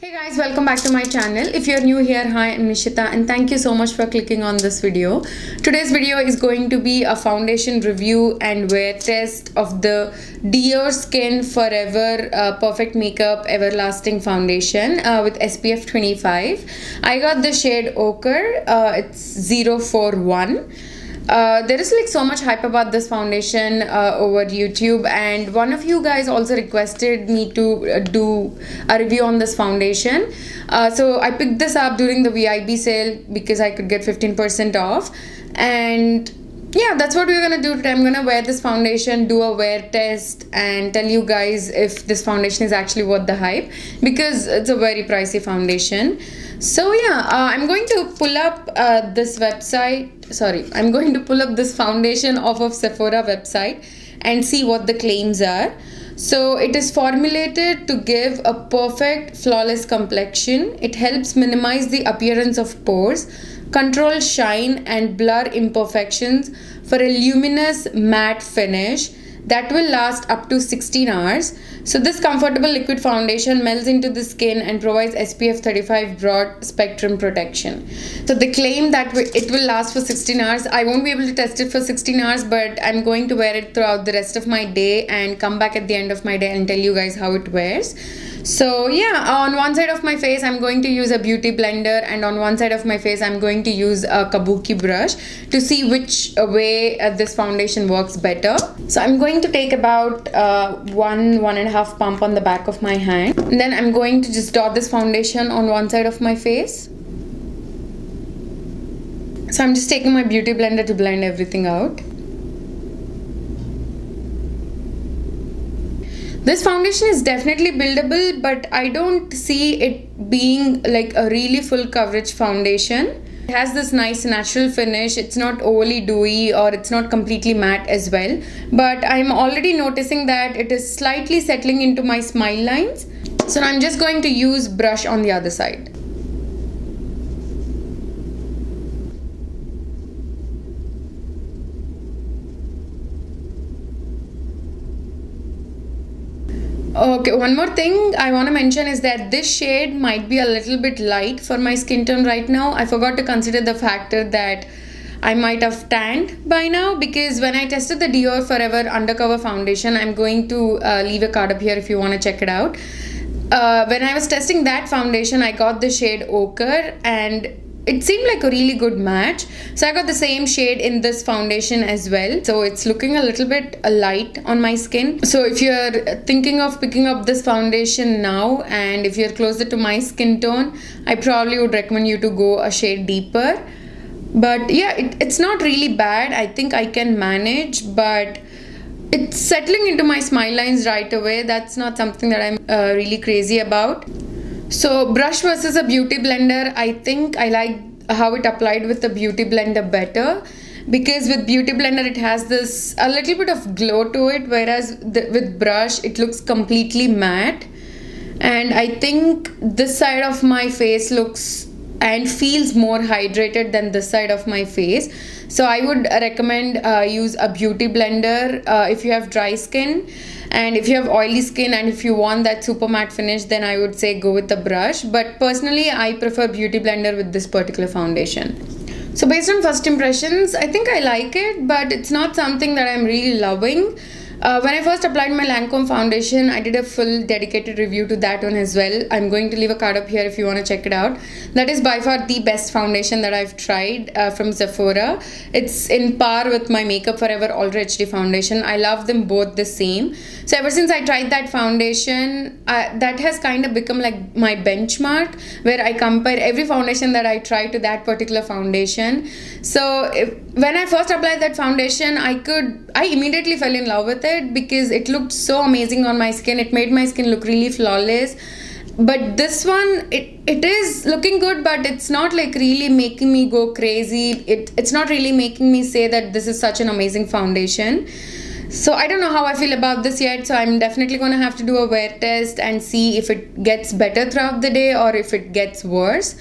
Hey guys, welcome back to my channel. If you're new here, hi, I'm Nishitha and thank you so much for clicking on this video. Today's video is going to be a foundation review and wear test of the Dior Skin Forever Perfect Makeup Everlasting Foundation with SPF 25. I got the shade Ochre, it's 041. There is like so much hype about this foundation over YouTube, and one of you guys also requested me to do a review on this foundation. So I picked this up during the VIB sale because I could get 15% off, and yeah, that's what we're gonna do today. I'm gonna wear this foundation, do a wear test, and tell you guys if this foundation is actually worth the hype, because it's a very pricey foundation. So yeah, I'm going to pull up this website. I'm going to pull up this foundation off of Sephora website and see what the claims are. So it is formulated to give a perfect flawless complexion. It helps minimize the appearance of pores, control shine and blur imperfections for a luminous matte finish that will last up to 16 hours. So this comfortable liquid foundation melts into the skin and provides SPF 35 broad spectrum protection. So they claim that it will last for 16 hours. I won't be able to test it for 16 hours, but I'm going to wear it throughout the rest of my day and come back at the end of my day and tell you guys how it wears. So yeah, on one side of my face I'm going to use a beauty blender, and on one side of my face I'm going to use a kabuki brush to see which way this foundation works better. So I'm going to take about 1.5 pump on the back of my hand, and then I'm going to just dot this foundation on one side of my face. So I'm just taking my beauty blender to blend everything out. This foundation is definitely buildable, but I don't see it being like a really full coverage foundation. It has this nice natural finish. It's not overly dewy or it's not completely matte as well. But I'm already noticing that it is slightly settling into my smile lines. So I'm just going to use brush on the other side. Okay, one more thing I want to mention is that this shade might be a little bit light for my skin tone right now. I forgot to consider the factor that I might have tanned by now, because when I tested the Dior Forever Undercover Foundation, I'm going to leave a card up here if you want to check it out. When I was testing that foundation, I got the shade Ochre and it seemed like a really good match. So I got the same shade in this foundation as well. So it's looking a little bit light on my skin. So if you're thinking of picking up this foundation now and if you're closer to my skin tone, I probably would recommend you to go a shade deeper. But yeah, it's not really bad. I think I can manage, but it's settling into my smile lines right away. That's not something that I'm really crazy about. So brush versus a beauty blender, I think I like how it applied with the beauty blender better, because with beauty blender it has this a little bit of glow to it, whereas with brush it looks completely matte. And I think this side of my face looks and feels more hydrated than this side of my face. So I would recommend use a beauty blender if you have dry skin. And if you have oily skin and if you want that super matte finish, then I would say go with the brush. But personally, I prefer beauty blender with this particular foundation. So based on first impressions, I think I like it, but it's not something that I'm really loving. When I first applied my Lancome foundation, I did a full dedicated review to that one as well. I'm going to leave a card up here if you want to check it out. That is by far the best foundation that I've tried from Sephora. It's in par with my Makeup Forever Ultra HD foundation. I love them both the same. So ever since I tried that foundation, that has kind of become like my benchmark, where I compare every foundation that I try to that particular foundation. So when I first applied that foundation, I immediately fell in love with it because it looked so amazing on my skin. It made my skin look really flawless. But this one, it is looking good, but it's not like really making me go crazy. It's not really making me say that this is such an amazing foundation. So I don't know how I feel about this yet, so I'm definitely going to have to do a wear test and see if it gets better throughout the day or if it gets worse.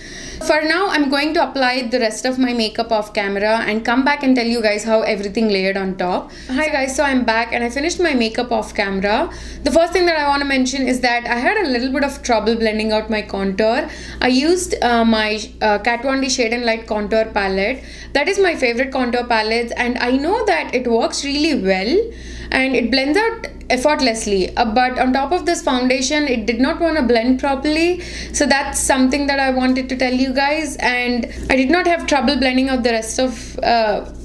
For now, I'm going to apply the rest of my makeup off camera and come back and tell you guys how everything layered on top. Hi guys, so I'm back and I finished my makeup off camera. The first thing that I want to mention is that I had a little bit of trouble blending out my contour. I used my Kat Von D Shade and Light contour palette. That is my favorite contour palette, and I know that it works really well and it blends out effortlessly, but on top of this foundation it did not want to blend properly. So that's something that I wanted to tell you guys, and I did not have trouble blending out the rest of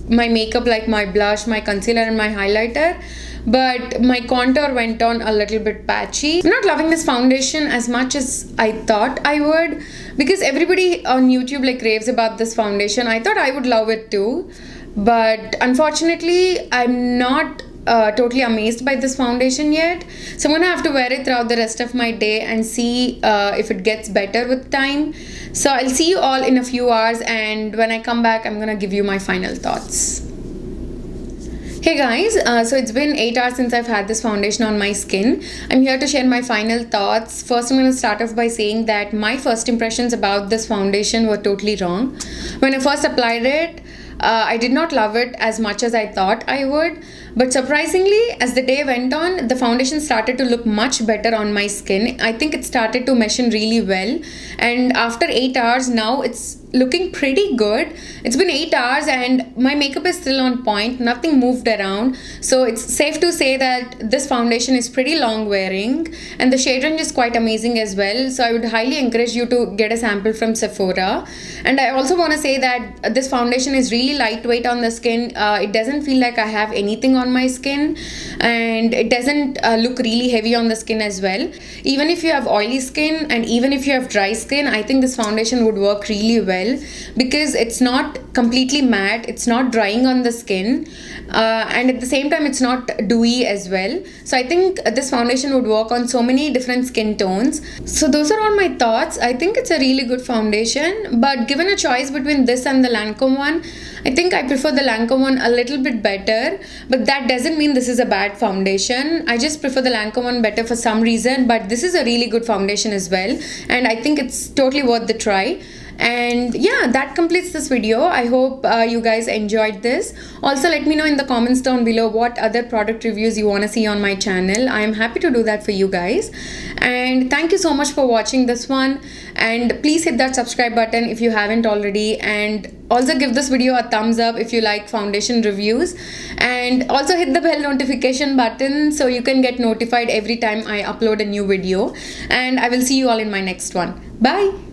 my makeup, like my blush, my concealer and my highlighter, but my contour went on a little bit patchy. I'm not loving this foundation as much as I thought I would, because everybody on YouTube like raves about this foundation. I thought I would love it too, but unfortunately I'm not totally amazed by this foundation yet. So I'm gonna have to wear it throughout the rest of my day and see if it gets better with time. So I'll see you all in a few hours, and when I come back I'm gonna give you my final thoughts. Hey guys, so it's been 8 hours since I've had this foundation on my skin. I'm here to share my final thoughts. First, I'm going to start off by saying that my first impressions about this foundation were totally wrong. When I first applied it, I did not love it as much as I thought I would. But surprisingly, as the day went on, the foundation started to look much better on my skin. I think it started to mesh in really well. And after 8 hours now, it's looking pretty good. It's been 8 hours and my makeup is still on point. Nothing moved around. So it's safe to say that this foundation is pretty long wearing. And the shade range is quite amazing as well. So I would highly encourage you to get a sample from Sephora. And I also want to say that this foundation is really lightweight on the skin. It doesn't feel like I have anything on my skin, and it doesn't look really heavy on the skin as well. Even if you have oily skin and even if you have dry skin, I think this foundation would work really well, because it's not completely matte, it's not drying on the skin, and at the same time it's not dewy as well. So I think this foundation would work on so many different skin tones. So those are all my thoughts. I think it's a really good foundation, but given a choice between this and the Lancome one, I think I prefer the Lancome one a little bit better, but that doesn't mean this is a bad foundation. I just prefer the Lancome one better for some reason, but this is a really good foundation as well, and I think it's totally worth the try. And yeah, that completes this video. I hope you guys enjoyed this. Also, let me know in the comments down below what other product reviews you want to see on my channel. I am happy to do that for you guys. And thank you so much for watching this one. And please hit that subscribe button if you haven't already. And also give this video a thumbs up if you like foundation reviews. And also hit the bell notification button so you can get notified every time I upload a new video. And I will see you all in my next one. Bye.